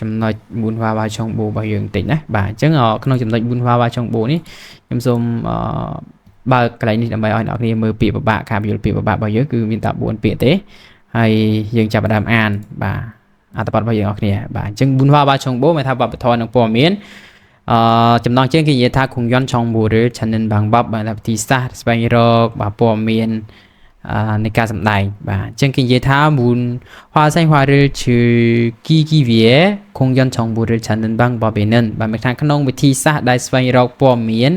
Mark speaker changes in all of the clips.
Speaker 1: ចំណុច4វ៉ាវ៉ាចំបូរបស់យើងតិចណាបាទអញ្ចឹងក្នុងចំណុច4វ៉ាវ៉ាចំបូនេះខ្ញុំសូមបើកកន្លែងនេះដើម្បីឲ្យអ្នកនាងមើលពាក្យពិបាកការបញ្យល់ពាក្យពិបាករបស់យើងគឺមានតែ4ពាក្យទេហើយយើងចាប់ផ្ដើមអានបាទអត្ថបទរបស់យើងអរគ្នាបាទអញ្ចឹង4វ៉ាវ៉ាចំបូមានថាវប្បធម៌និងព័ត៌មានចំណងជើងគេនិយាយថាខុងយន់ឆុងបូឬឆានិនបាំងបាប់បាទទីសាស្ត្រស្វែងរកបាទព័ត៌មាននៃការសម្ដែងបាទអញ្ចឹងគេនិយាយថា화생화를 즐기기 위해 공연 정보를 찾는 방법에는 បាទមានថាក្នុងវិធីសាស្ត្រដែលស្វែងរកព័ត៌មាន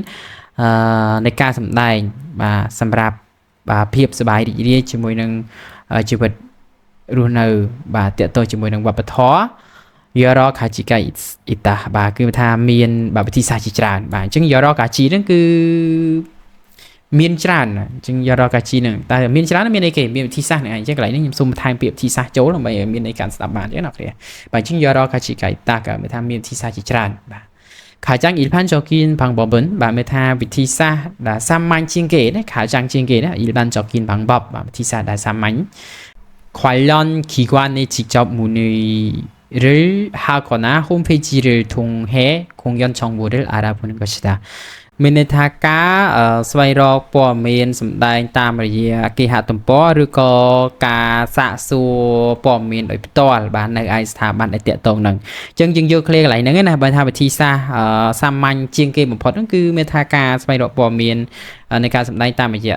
Speaker 1: នៃការសម្ដែងបាទសម្រាប់បាទភាពសប្បាយរីករាយជាមួយនឹងជីវិតរស់នៅបាទតេតទៅជាមួយនឹងវប្បធម៌Yara Kachika Ita បាទគឺថាមានបាទវិធីសាស្ត្រជាច្រើនបាទអញ្ចឹង Yara Kachi ហ្នឹងគឺមានច្រើនអញ្ចឹង Yara Kachi ហ្នឹងតែមានច្រើនមានអីគេមានវិធីសាស្ត្រហ្នឹងអញ្ចឹងកន្លែងនេះខ្ញុំសូមបន្ថែមពាក្យវិធីសាស្ត្រចូលដើម្បីឲ្យមានន័យកាន់ស្ដាប់បានទេណាគ្រាបាទអញ្ចឹង Yara Kachika Ita គឺមានថាមានវិធីសាស្ត្រជាច្រើនបាទ가장 일반적인 방법은 បាទមានថាវិធីសាស្ត្រដែលសាមញ្ញជាងគេណា가장ជាងគេណា 일반적인 방법 បាទវិធីសាស្ត្រដែលសាមញ្ញ 관련 기관에 직접 문의를 하거나 홈페이지를 통해 공연 정보를 알아보는 것이다. មានន័យថាការស្វែងរកព័ត៌មានសម្ដែងតាមរយៈគេហទំព័រឬក៏ការសាកសួរព័ត៌មានដោយផ្ទាល់បាទនៅឯស្ថាប័នដែលតាក់ទងនឹងអញ្ចឹងយើងយកឃ្លាកន្លែងហ្នឹងណាបើថាវិធីសាស្ត្រសាមញ្ញជាងគេបំផុតហ្នឹងគឺមានថាការស្វែងរកព័ត៌មាននៃការសម្ដែងតាមរយៈ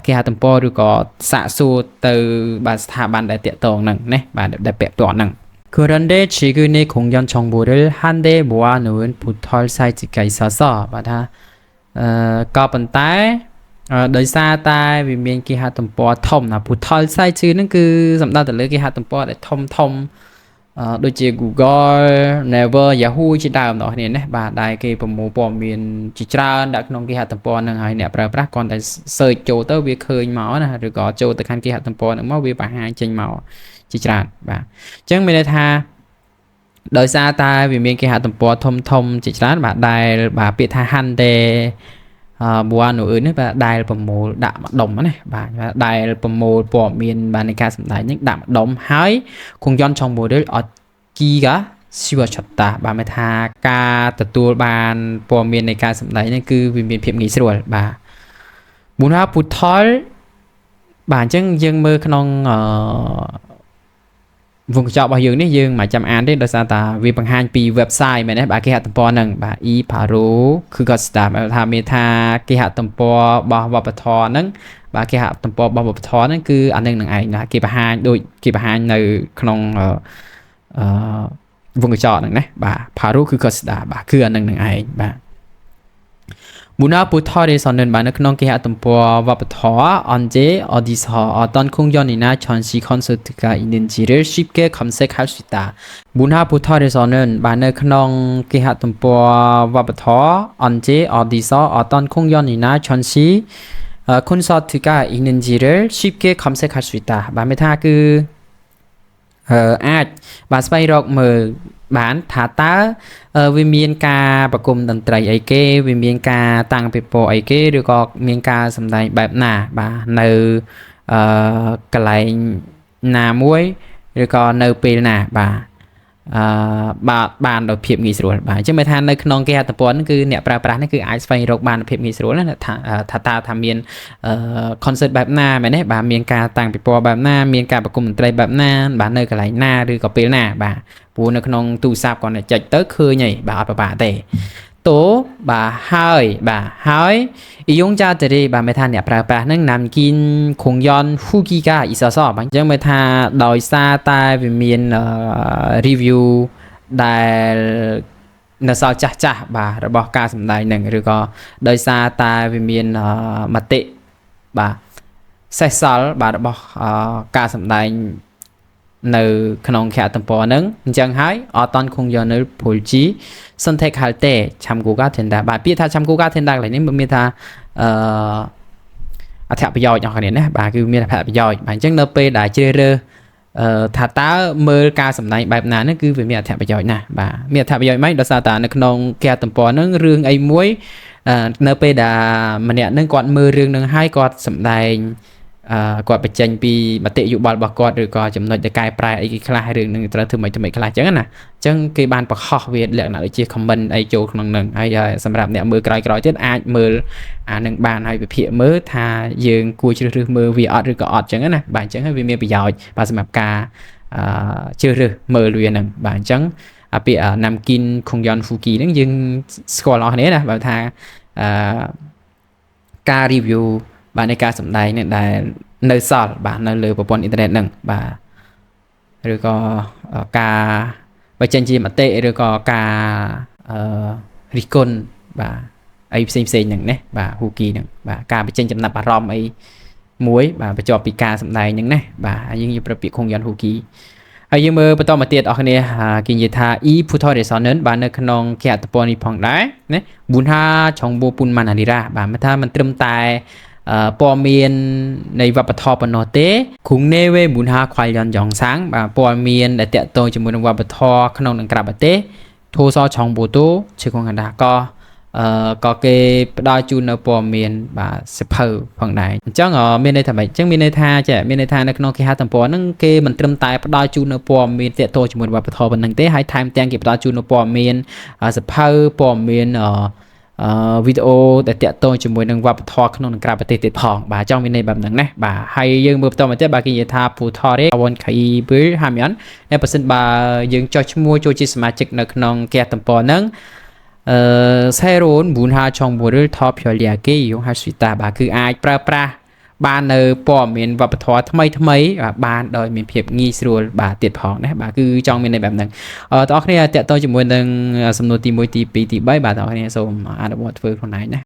Speaker 1: គេហទំព័រឬក៏សាកសួរទៅបាទស្ថាប័នដែលតាក់ទងនឹងណាបាទដែលពាក់ព័ន្ធហ្នឹង그런데 최근에 공연 정보를 한데 모아놓은 포털 사이트가 있어서 បាទថាក៏ប៉ុន្តែដោយសារតែវាមានគេហទំព័រធំណា portal site ហ្នឹងគឺសំដៅទៅលើគេហទំព័រដែលធំដូចជា Google Naver Yahoo ជាដើមបងប្អូនណាបាទដែលគេប្រមូលព័ត៌មានជាច្រើនដាក់ក្នុងគេហទំព័រហ្នឹងហើយអ្នកប្រើប្រាស់គ្រាន់តែ search ចូលទៅវាឃើញមកណាឬក៏ចូលទៅកាន់គេហទំព័រហ្នឹងមកវាបង្ហាញចេញមកជាច្រើនបាទអញ្ចឹងមានន័យថាដោយសារតែវាមានគេហទំព័រធំជាច្រើនបាទដែលបាទពាក្យថា Hande បួននោះនេះបាទដែលប្រមូលដាក់ម្ដុំណាបាទដែលប្រមូលព័ត៌មានបាទនៃការសម្ដែងនេះដាក់ម្ដុំហើយគង់យន់ចំបូរអត់គីកាស៊ីវឆតាបាទមានថាការទទួលបានព័ត៌មាននៃការសម្ដែងនេះគឺវាមានភាពងាយស្រួលបាទមុនថាពុថលបាទអញ្ចឹងយើងមើលក្នុងវងកញ្ចក់របស់យើងនេះយើងមិនចាំអានទេដោយសារតែវាបង្ហាញពី website មែនទេបាទគេហទំព័រហ្នឹងបាទ e-paro គឺក៏ស្ដាប់ថាមានថាគេហទំព័ររបស់វប្បធម៌ហ្នឹងបាទគេហទំព័ររបស់វប្បធម៌ហ្នឹងគឺអានឹងឯងណាគេបង្ហាញដូចគេបង្ហាញនៅក្នុងវងកញ្ចក់ហ្នឹងណាបាទ paro គឺក៏ស្ដាប់បាទគឺអានឹងឯងបាទ문화포털에서는 많은 그런 게 하던 보아부터 언제 어디서 어떤 공연이나 전시 콘서트가 있는지를 쉽게 검색할 수 있다. 문화포털에서는 많은 그런 게 하던 보아부터 언제 어디서 어떤 공연이나 전시 콘서트가 있는지를 쉽게 검색할 수 있다. 마음에 다 그អាចបាទស្វែងរកមើលបានថាតើវាមានការប្រគំតន្ត្រីអីគេវាមានការតាំងពិព័រណ៍អីគេឬក៏មានការសម្ដែងបែបណាបាទនៅកន្លែងណាមួយឬក៏នៅពេលណាបាទបាទបានដោយភាពងាយស្រួលបាទអញ្ចឹងមានថានៅក្នុងគេហទំព័រហ្នឹងគឺអ្នកប្រើប្រាស់នេះគឺអាចស្វែងរកបានភាពងាយស្រួលណាថាមានconcert បែបណាមែនទេបាទមានការតាំងពិព័រណ៍បែបណាមានការប្រគំតន្ត្រីបែបណាបាទនៅកន្លែងណាឬក៏ពេលណាបាទព្រោះនៅក្នុងទូរស័ព្ទគាត់ចុចទៅឃើញហើយបាទអត់ពិបាកទេតោបាទហើយ이용자들이បាទមានថាអ្នកប្រើប្រាស់ហ្នឹង남긴 공연 후기가 있어서បាទអញ្ចឹងមានថាដោយសារតែវាមាន review ដែលនៅសល់ចាស់បាទរបស់ការសម្ដែងហ្នឹងឬក៏ដោយសារតែវាមានមតិបាទសេសសល់បាទរបស់ការសម្ដែងនៅក្នុងគេហទំព័រហ្នឹងអញ្ចឹងហើយអត់តន់គង់យកនៅព្រួលជីសន្ធិខលតេ참고가 된다បាទពាក្យថា참고가 된다កន្លែងនេះមានថាអត្ថប្រយោជន៍អស់គ្នាណាបាទគឺមានអត្ថប្រយោជន៍បាទអញ្ចឹងនៅពេលដែលជ្រើសរើសថាតើមើលការសម្ដែងបែបណាហ្នឹងគឺវាមានអត្ថប្រយោជន៍ណាស់បាទមានអត្ថប្រយោជន៍មិនដោយសារតែនៅក្នុងគេហទំព័រហ្នឹងរឿងអីមួយនៅពេលដែលម្នាក់ហ្នឹងគាត់មើលរឿងហ្នឹងហើយគាត់សម្ដែង គាត់បញ្ចេញពីមតិយោបល់របស់គាត់ឬក៏ចំណុចដែលកែប្រែអីគេខ្លះរឿងនឹងត្រូវធ្វើមិនខ្លះអញ្ចឹងណាអញ្ចឹងគេបានបង្ហោះវាលក្ខណៈដូចជា comment អីចូលក្នុងនឹងហើយសម្រាប់អ្នកមើលក្រោយទៀតអាចមើលអានឹងបានហើយវិភាគមើលថាយើងគួរជ្រើសរើសមើលវាអត់ឬក៏អត់អញ្ចឹងណាបាទអញ្ចឹងហើយវាមានប្រយោជន៍បាទសម្រាប់ការជ្រើសរើសមើលវាហ្នឹងបាទអញ្ចឹងពាក្យណាំគីនខុងយ៉នហ្វូគីហ្នឹងយើងស្គាល់អស់គ្នាណាបើថាការ review បាទនៃការសម្ដែងនេះដែលនៅសល់បាទនៅលើប្រព័ន្ធអ៊ីនធឺណិតហ្នឹងបាទឬក៏ការបញ្ចេញជាមតិឬក៏ការរិះគន់បាទអីផ្សេងហ្នឹងណាបាទ Huki ហ្នឹងបាទការបញ្ចេញចំណាប់អារម្មណ៍អីមួយបាទបញ្ចប់ពីការសម្ដែងហ្នឹងណាបាទយើងប្រើពាក្យខុងយ៉ន Huki ហើយយើងមើលបន្តមកទៀតអរគ្នាគេនិយាយថា e Phuthor Resonance បាទនៅក្នុងគេអត្តពលនេះផងដែរណាប៊ុនហាឆុងបូពុនម៉ាណាលីរ៉ាបាទមិនថាមិនត្រឹមតែព័ត៌មាននៃវប្បធម៌ប៉ុណ្ណោះទេគង់នេវេប៊ុនហាខ្វៃយ៉នយ៉ងសាំងបាទព័ត៌មានដែលតាក់ទងជាមួយនឹងវប្បធម៌ក្នុងនិងក្រៅប្រទេសធូសឆុងបូតូជាគងកណ្ដាក៏គេផ្ដល់ជូននៅព័ត៌មានបាទសិភៅផងដែរអញ្ចឹងមានន័យថាម៉េចអញ្ចឹងមានន័យថាមានន័យថានៅក្នុងគេហទំព័រហ្នឹងគេមិនត្រឹមតែផ្ដល់ជូននៅព័ត៌មានទាក់ទងជាមួយវប្បធម៌ប៉ុណ្ណឹងទេហើយថែមទាំងគេផ្ដល់ជូននៅព័ត៌មានសិភៅព័ត៌មានវីដេអូដែលតាក់ទងជាមួយនឹងវប្បធម៌ក្នុងនិងក្រៅប្រទេសទៀតផងបាទចង់មានន័យបែបហ្នឹងណាបាទហើយយើងមើលបន្តមកទៀតបាទគេនិយាយថា Phuthore Awon Khai Hamian តែបើសិនបើយើងចុះឈ្មោះចូលជាសមាជិកនៅក្នុងគេហទំព័រហ្នឹង새로운 문화 정보를 더 편리하게 이용할 수 있다 បាទគឺអាចប្រើប្រាស់បាននៅព័ត៌មានវប្បធម៌ថ្មីបានដោយមានភាពងាយស្រួលបាទទៀតផងណាបាទគឺចង់មានន័យបែបហ្នឹងបងប្អូនគ្នាតាក់ទងជាមួយនឹងសំណួរទី1ទី2ទី3បាទបងប្អូនគ្នាសូមអនុវត្តធ្វើខ្លួនឯងណា